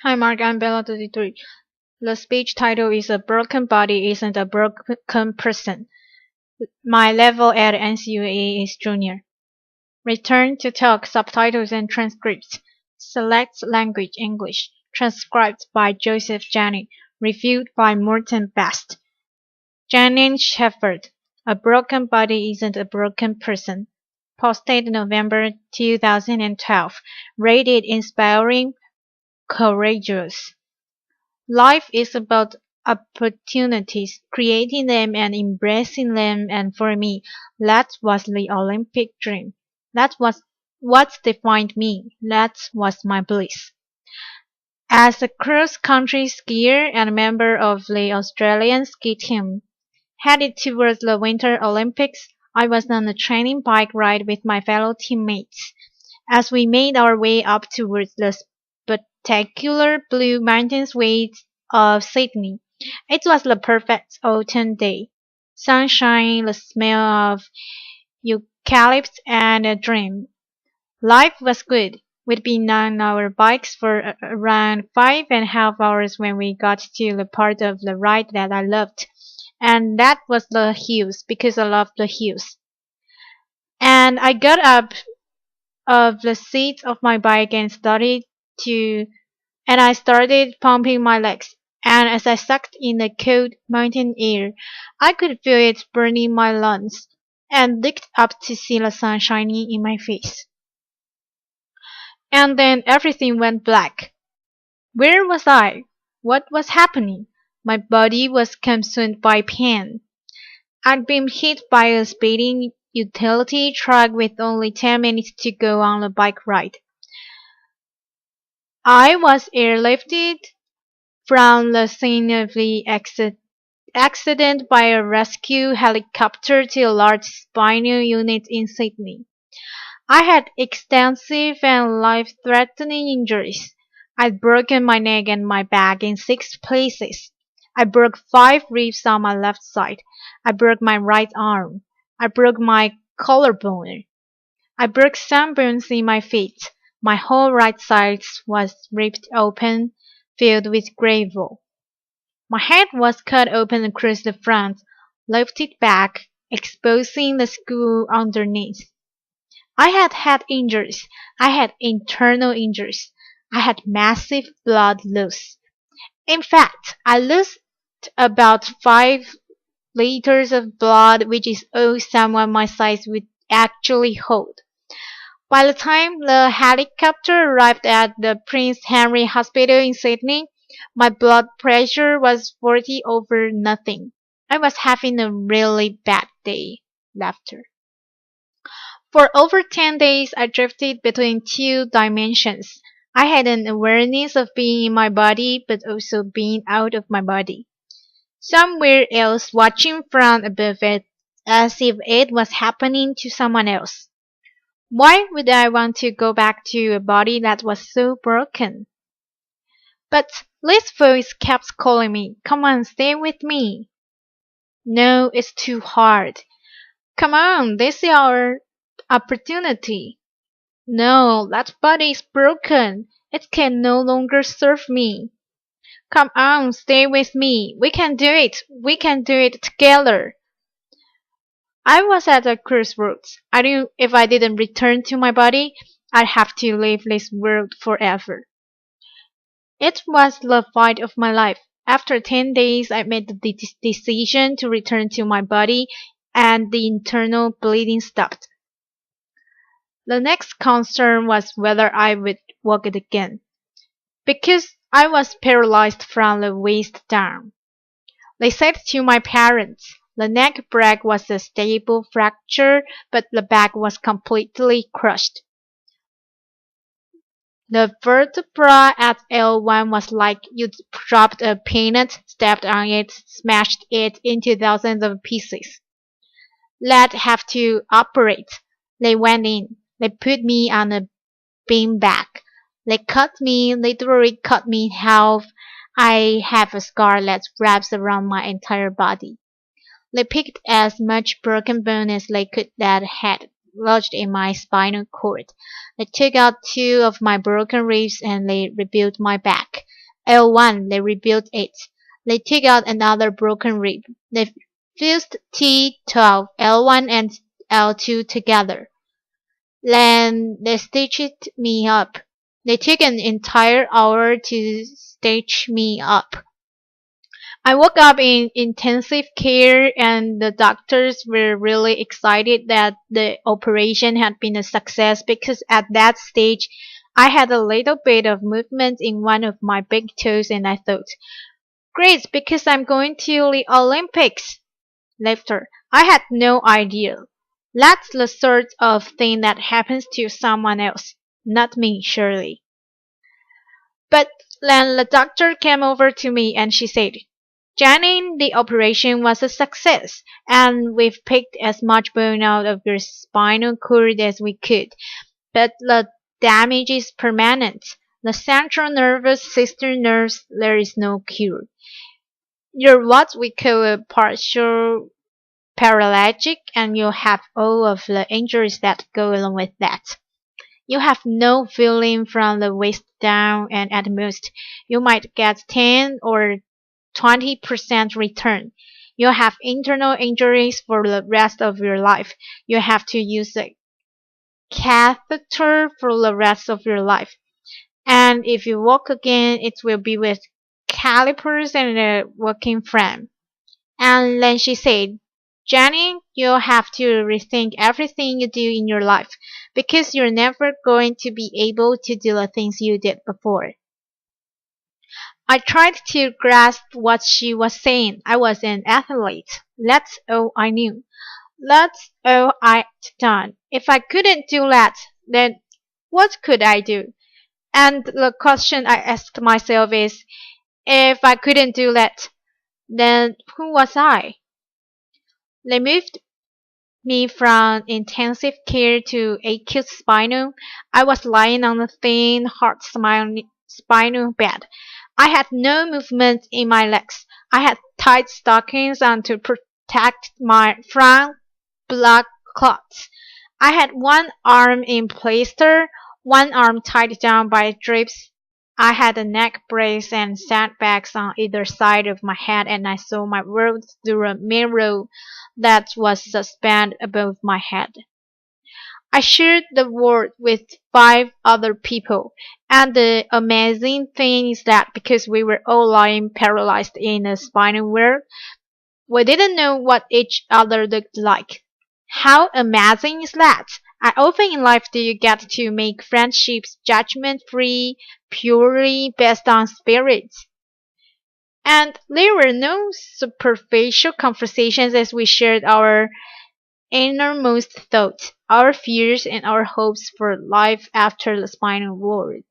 Hi Mark, I'm Bella 33. The speech title is A Broken Body Isn't a Broken Person. My level at NCUA is Junior. Return to talk, subtitles and transcripts. Select language English. Transcribed by Joseph Janine. Reviewed by Morton Best. Janine Shepherd. A Broken Body Isn't a Broken Person. Posted November 2012. Rated inspiring, courageous. Life is about opportunities, creating them and embracing them, and for me, that was the Olympic dream. That was what defined me. That was my bliss. As a cross-country skier and a member of the Australian ski team, headed towards the Winter Olympics, I was on a training bike ride with my fellow teammates. As we made our way up towards the spectacular blue mountains waves of Sydney, it was the perfect autumn day. Sunshine, the smell of eucalyptus, and a dream. Life was good. We'd been on our bikes for around 5.5 hours when we got to the part of the ride that I loved. And that was the hills, because I love the hills. And I got up of the seat of my bike and I started pumping my legs. And as I sucked in the cold mountain air, I could feel it burning my lungs, and looked up to see the sun shining in my face. And then everything went black. Where was I? What was happening? My body was consumed by pain. I'd been hit by a speeding utility truck with only 10 minutes to go on the bike ride. I was airlifted from the scene of the accident by a rescue helicopter to a large spinal unit in Sydney. I had extensive and life-threatening injuries. I'd broken my neck and my back in 6 places. I broke 5 ribs on my left side. I broke my right arm. I broke my collarbone. I broke some bones in my feet. My whole right side was ripped open, filled with gravel. My head was cut open across the front, lifted back, exposing the skull underneath. I had head injuries. I had internal injuries. I had massive blood loss. In fact, I lost about 5 liters of blood, which is all someone my size would actually hold. By the time the helicopter arrived at the Prince Henry Hospital in Sydney, my blood pressure was 40 over nothing. I was having a really bad day. Laughter. For over 10 days, I drifted between 2 dimensions. I had an awareness of being in my body, but also being out of my body. Somewhere else, watching from above it, as if it was happening to someone else. Why would I want to go back to a body that was so broken? But this voice kept calling me, "Come on, stay with me." No, it's too hard. Come on, this is our opportunity. No, that body is broken. It can no longer serve me. Come on, stay with me. We can do it. We can do it together. I was at a crossroads. I knew if I didn't return to my body, I'd have to leave this world forever. It was the fight of my life. After 10 days, I made the decision to return to my body, and the internal bleeding stopped. The next concern was whether I would walk it again, because I was paralyzed from the waist down. They said to my parents, the neck break was a stable fracture, but the back was completely crushed. The vertebra at L1 was like you'd dropped a peanut, stepped on it, smashed it into thousands of pieces. They'd have to operate. They went in. They put me on a beanbag. They literally cut me in half. I have a scar that wraps around my entire body. They picked as much broken bone as they could that had lodged in my spinal cord. They took out 2 of my broken ribs and they rebuilt my back. L1, they rebuilt it. They took out another broken rib. They fused T12, L1 and L2 together. Then they stitched me up. They took an entire hour to stitch me up. I woke up in intensive care and the doctors were really excited that the operation had been a success because at that stage I had a little bit of movement in one of my big toes and I thought, great, because I'm going to the Olympics. Later, I had no idea. That's the sort of thing that happens to someone else, not me, surely. But then the doctor came over to me and she said, Janine, the operation was a success, and we've picked as much bone out of your spinal cord as we could, but the damage is permanent. The central nervous system nerves, there is no cure. You're what we call a partial paralytic, and you have all of the injuries that go along with that. You have no feeling from the waist down, and at most, you might get 10 or 20% return. You have internal injuries for the rest of your life. You have to use a catheter for the rest of your life. And if you walk again, it will be with calipers and a walking frame. And then she said, Jenny, you'll have to rethink everything you do in your life because you're never going to be able to do the things you did before. I tried to grasp what she was saying. I was an athlete. That's all I knew. That's all I'd done. If I couldn't do that, then what could I do? And the question I asked myself is, if I couldn't do that, then who was I? They moved me from intensive care to acute spinal. I was lying on a thin, hard spinal bed. I had no movement in my legs. I had tight stockings on to protect my from blood clots. I had one arm in plaster, one arm tied down by drips. I had a neck brace and sandbags on either side of my head, and I saw my world through a mirror that was suspended above my head. I shared the world with 5 other people, and the amazing thing is that because we were all lying paralyzed in a spinal world, we didn't know what each other looked like. How amazing is that? How often in life do you get to make friendships judgment-free, purely based on spirits? And there were no superficial conversations as we shared our innermost thoughts, our fears, and our hopes for life after the spinal ward.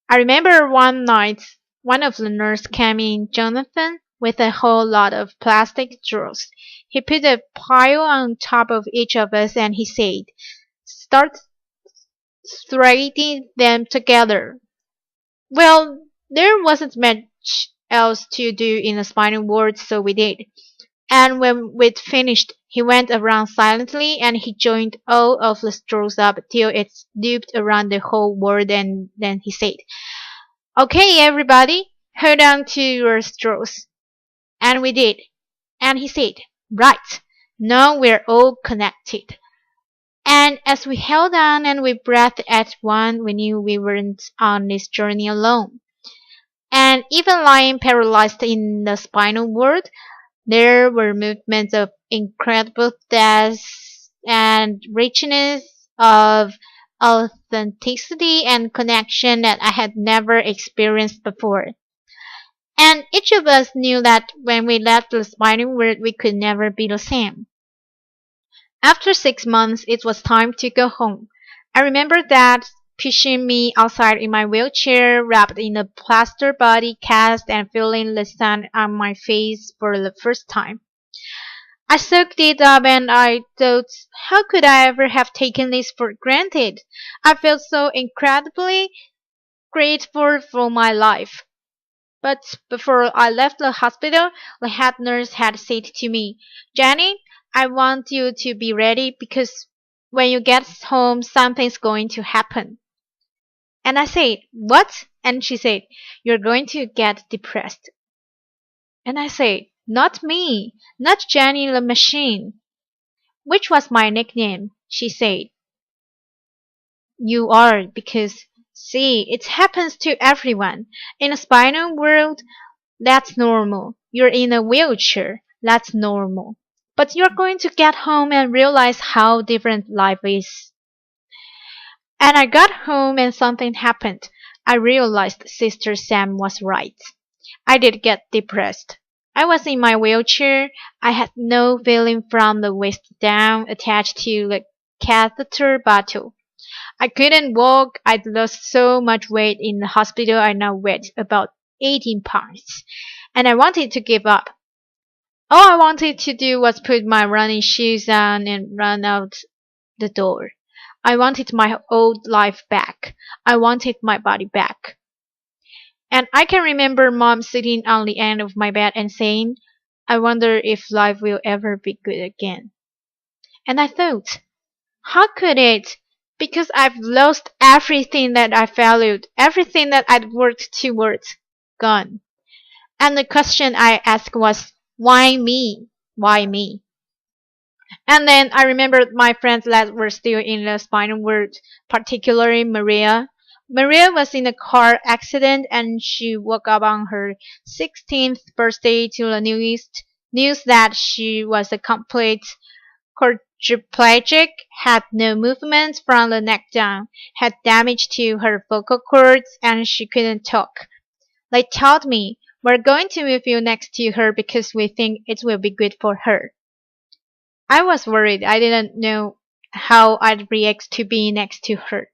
I remember one night, one of the nurses came in, Jonathan, with a whole lot of plastic drawers. He put a pile on top of each of us and he said, start threading them together. Well, there wasn't much else to do in the spinal ward, so we did. And when we'd finished, he went around silently and he joined all of the straws up till it's looped around the whole ward, and then he said, okay, everybody, hold on to your straws. And we did. And he said, right, now we're all connected. And as we held on and we breathed at one, we knew we weren't on this journey alone. And even lying paralyzed in the spinal ward, there were movements of incredible depth and richness, of authenticity and connection that I had never experienced before. And each of us knew that when we left the spinal world, we could never be the same. After 6 months, it was time to go home. I remember Dad pushing me outside in my wheelchair, wrapped in a plaster body cast and feeling the sun on my face for the first time. I soaked it up and I thought, how could I ever have taken this for granted? I felt so incredibly grateful for my life. But before I left the hospital, the head nurse had said to me, Jenny, I want you to be ready because when you get home, something's going to happen. And I said, what? And she said, you're going to get depressed. And I said, not me, not Jenny the machine, which was my nickname. She said, you are, because, see, it happens to everyone. In a spinal world, that's normal. You're in a wheelchair, that's normal. But you're going to get home and realize how different life is. And I got home and something happened. I realized Sister Sam was right. I did get depressed. I was in my wheelchair. I had no feeling from the waist down attached to the catheter bottle. I couldn't walk. I'd lost so much weight in the hospital. I now weighed about 18 pounds. And I wanted to give up. All I wanted to do was put my running shoes on and run out the door. I wanted my old life back. I wanted my body back. And I can remember Mom sitting on the end of my bed and saying, I wonder if life will ever be good again. And I thought, how could it? Because I've lost everything that I valued, everything that I'd worked towards, gone. And the question I asked was, why me? Why me? And then I remembered my friends that were still in the spinal ward, particularly Maria. Maria was in a car accident and she woke up on her 16th birthday to the news that she was a complete quadriplegic, had no movements from the neck down, had damage to her vocal cords, and she couldn't talk. They told me, we're going to move you next to her because we think it will be good for her. I was worried. I didn't know how I'd react to being next to her.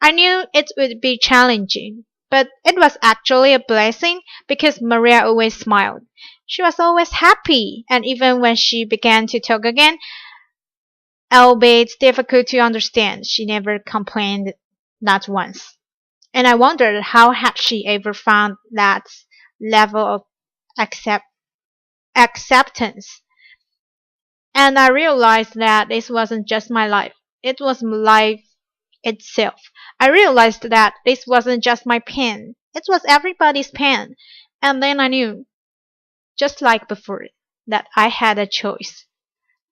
I knew it would be challenging, but it was actually a blessing because Maria always smiled. She was always happy, and even when she began to talk again, albeit difficult to understand, she never complained, not once. And I wondered how had she ever found that level of acceptance. And I realized that this wasn't just my life. It was life itself. I realized that this wasn't just my pain. It was everybody's pain. And then I knew, just like before, that I had a choice.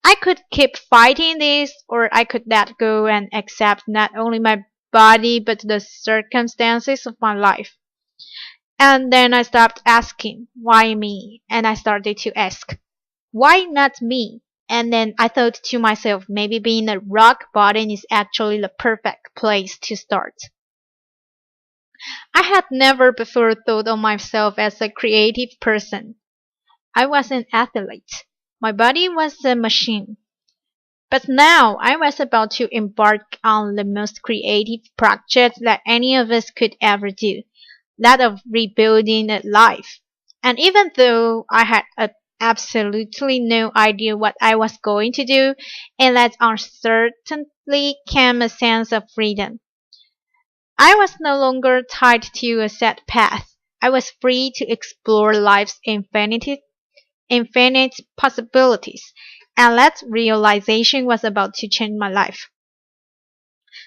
I could keep fighting this, or I could let go and accept not only my body, but the circumstances of my life. And then I stopped asking, why me? And I started to ask, why not me? And then I thought to myself, maybe being a rock bottom is actually the perfect place to start. I had never before thought of myself as a creative person. I was an athlete. My body was a machine. But now I was about to embark on the most creative project that any of us could ever do, that of rebuilding a life. And even though I had absolutely no idea what I was going to do, in that uncertainty came a sense of freedom. I was no longer tied to a set path. I was free to explore life's infinite possibilities, and that realization was about to change my life.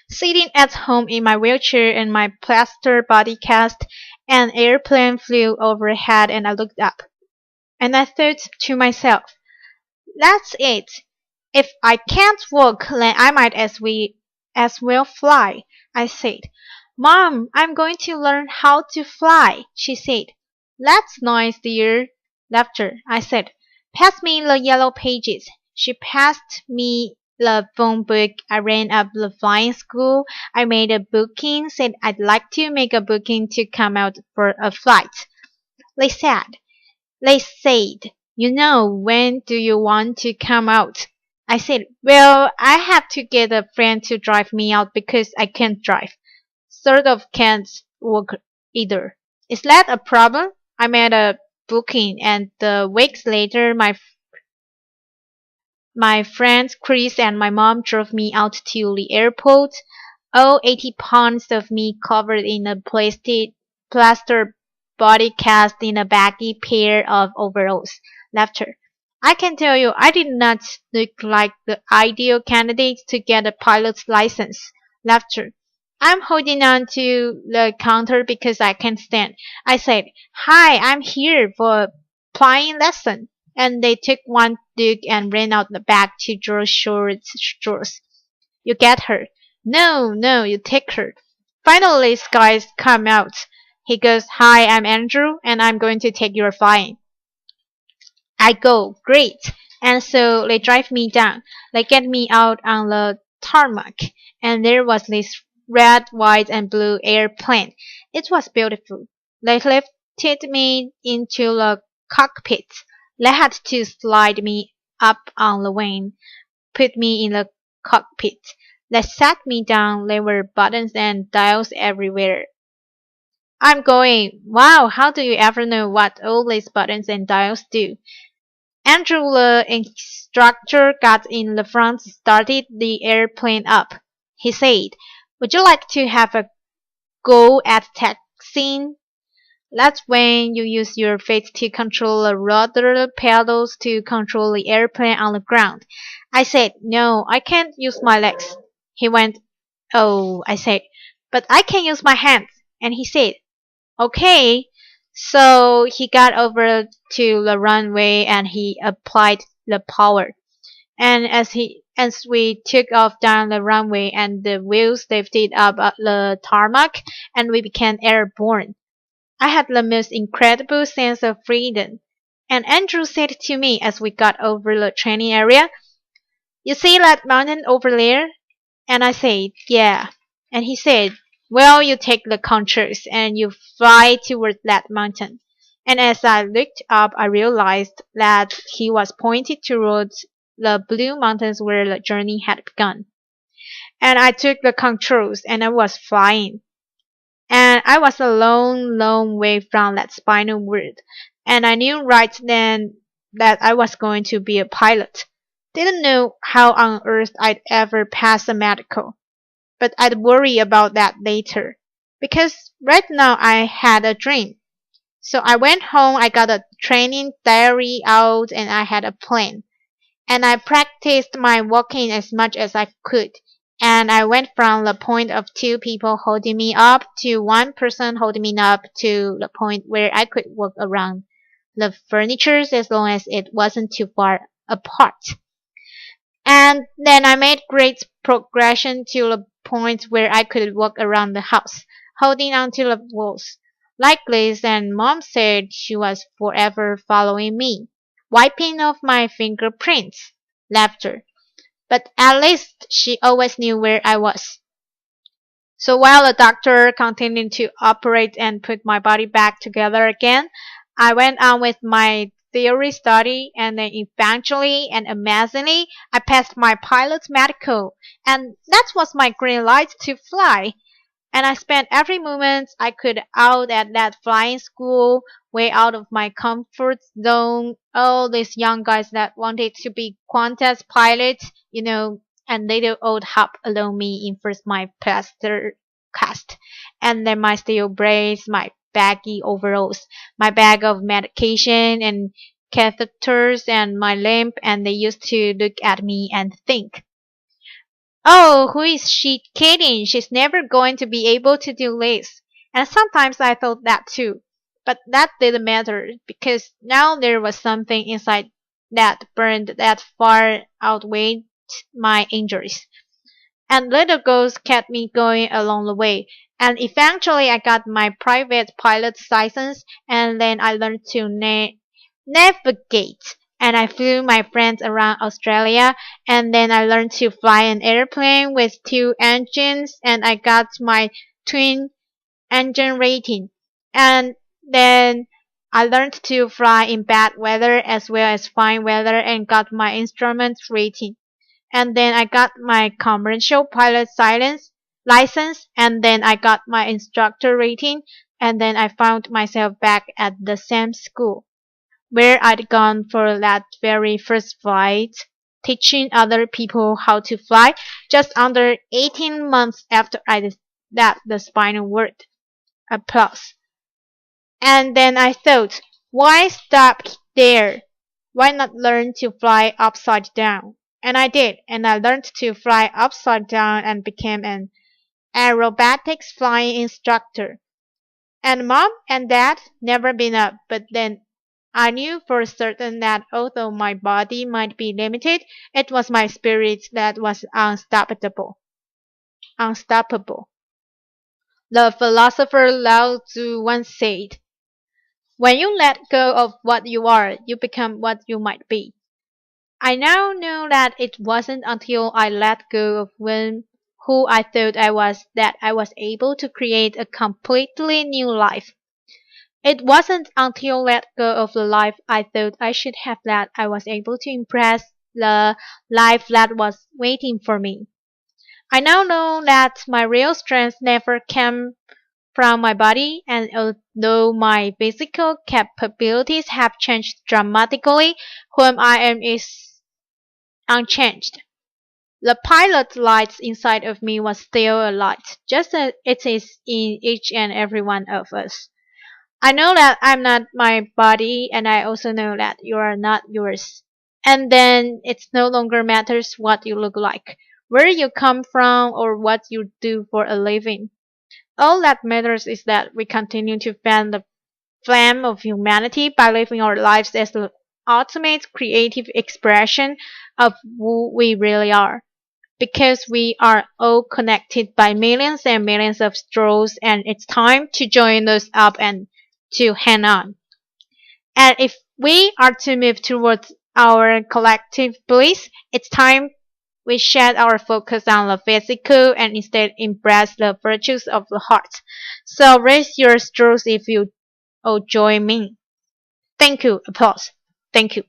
Sitting at home in my wheelchair and my plaster body cast, an airplane flew overhead and I looked up. And I thought to myself, that's it. If I can't walk, then I might as well fly, I said. Mom, I'm going to learn how to fly, she said. That's nice, dear. Laughter, I said. Pass me the yellow pages. She passed me the phone book. I ran up the flying school. I made a booking, said I'd like to make a booking to come out for a flight. They said, when do you want to come out? I said, well, I have to get a friend to drive me out because I can't drive. Sort of can't walk either. Is that a problem? I made a booking and weeks later my friends Chris and my mom drove me out to the airport, all 80 pounds of me covered in a plaster body cast in a baggy pair of overalls. Laughter. I can tell you, I did not look like the ideal candidate to get a pilot's license. Laughter. I'm holding on to the counter because I can't stand. I said, "Hi, I'm here for flying lesson." And they took one Duke and ran out the back to George Short's stores. You get her. No, no, you take her. Finally, Skies come out. He goes, "Hi, I'm Andrew, and I'm going to take your flying." I go, "Great." And so they drive me down. They get me out on the tarmac, and there was this red, white, and blue airplane. It was beautiful. They lifted me into the cockpit. They had to slide me up on the wing, put me in the cockpit. They sat me down. There were buttons and dials everywhere. I'm going, "Wow, how do you ever know what all these buttons and dials do?" Andrew, the instructor, got in the front, started the airplane up. He said, "Would you like to have a go at taxiing? That's when you use your feet to control the rudder pedals to control the airplane on the ground." I said, "No, I can't use my legs." He went, "Oh," I said, "but I can use my hands." And he said, "Okay." So he got over to the runway and he applied the power. And as we took off down the runway and the wheels lifted up the tarmac and we became airborne, I had the most incredible sense of freedom. And Andrew said to me as we got over the training area, "You see that mountain over there?" And I said, "Yeah." And he said, "Well, you take the controls and you fly toward that mountain." And as I looked up, I realized that he was pointing towards the blue mountains where the journey had begun. And I took the controls and I was flying. And I was a long, long way from that spinal world. And I knew right then that I was going to be a pilot. Didn't know how on earth I'd ever pass a medical. But I'd worry about that later. Because right now I had a dream. So I went home, I got a training diary out, and I had a plan. And I practiced my walking as much as I could. And I went from the point of two people holding me up to one person holding me up to the point where I could walk around the furniture as long as it wasn't too far apart. And then I made great progression to the point where I could walk around the house, holding onto the walls. Like Liz, and Mom said she was forever following me, wiping off my fingerprints. Laughter. But at least she always knew where I was. So while the doctor continued to operate and put my body back together again, I went on with my theory study, and then eventually and amazingly I passed my pilot's medical, and that was my green light to fly. And I spent every moment I could out at that flying school, way out of my comfort zone. All these young guys that wanted to be Qantas pilots, and little old Hop along me in first my plaster cast, and then my steel braids, my baggy overalls, my bag of medication and catheters, and my lamp, and they used to look at me and think, "Oh, who is she kidding? She's never going to be able to do this." And sometimes I thought that too. But that didn't matter, because now there was something inside that burned that far outweighed my injuries. And little goals kept me going along the way. And eventually I got my private pilot's license, and then I learned to navigate. And I flew my friends around Australia, and then I learned to fly an airplane with two engines, and I got my twin engine rating. And then I learned to fly in bad weather as well as fine weather and got my instruments rating. And then I got my commercial pilot license, and then I got my instructor rating, and then I found myself back at the same school where I'd gone for that very first flight, teaching other people how to fly just under 18 months after I did that the spinal word. Applause. And then I thought, why stop there? Why not learn to fly upside down? And I did, and I learned to fly upside down and became an aerobatics flying instructor. And mom and dad never been up, but then I knew for certain that although my body might be limited, it was my spirit that was unstoppable. Unstoppable. The philosopher Lao Tzu once said, when you let go of what you are, you become what you might be. I now know that it wasn't until I let go of who I thought I was that I was able to create a completely new life. It wasn't until I let go of the life I thought I should have that I was able to impress the life that was waiting for me. I now know that my real strength never came from my body, and although my physical capabilities have changed dramatically, whom I am is unchanged. The pilot light inside of me was still a light, just as it is in each and every one of us. I know that I'm not my body, and I also know that you are not yours. And then it no longer matters what you look like, where you come from, or what you do for a living. All that matters is that we continue to fan the flame of humanity by living our lives as the ultimate creative expression of who we really are. Because we are all connected by millions and millions of straws, and it's time to join us up and to hang on. And if we are to move towards our collective bliss, it's time we shed our focus on the physical and instead embrace the virtues of the heart. So raise your straws if you all join me. Thank you. Applause. Thank you.